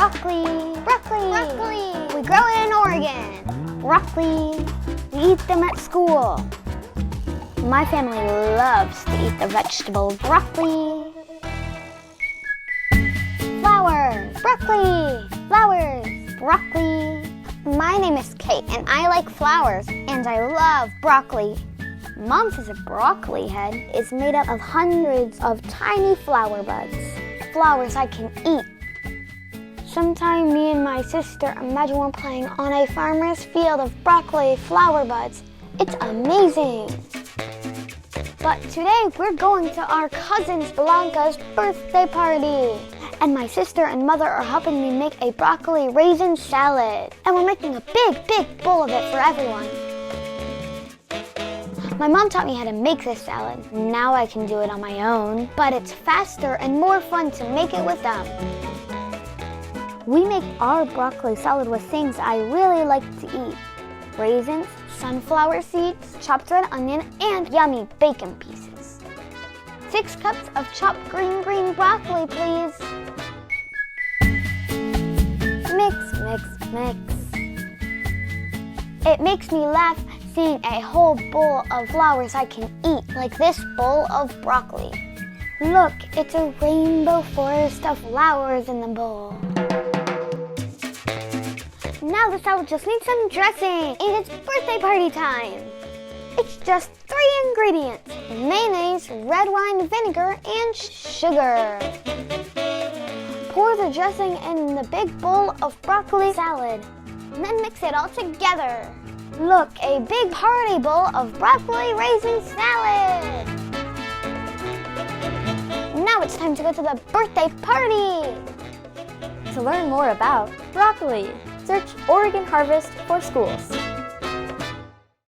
Broccoli. Broccoli. Broccoli. We grow it in Oregon. Broccoli. We eat them at school. My family loves to eat the vegetable broccoli. Flowers. Broccoli. Flowers. Broccoli. My name is Kate and I like flowers and I love broccoli. Mom says a broccoli head is made up of hundreds of tiny flower buds. Flowers I can eat. Sometime me and my sister imagine we're playing on a farmer's field of broccoli flower buds. It's amazing. But today we're going to our cousin Blanca's birthday party. And my sister and mother are helping me make a broccoli raisin salad. And we're making a big bowl of it for everyone. My mom taught me how to make this salad. Now I can do it on my own, but it's faster and more fun to make it with them. We make our broccoli salad with things I really like to eat. Raisins, sunflower seeds, chopped red onion, and yummy bacon pieces. 6 cups of chopped green broccoli, please. Mix. It makes me laugh seeing a whole bowl of flowers I can eat, like this bowl of broccoli. Look, it's a rainbow forest of flowers in the bowl. Now the salad just needs some dressing, and it's birthday party time. It's just 3 ingredients: mayonnaise, red wine vinegar, and sugar. Pour the dressing in the big bowl of broccoli salad, and then mix it all together. Look, a big party bowl of broccoli raisin salad. Now it's time to go to the birthday party. To learn more about broccoli, search Oregon Harvest for schools.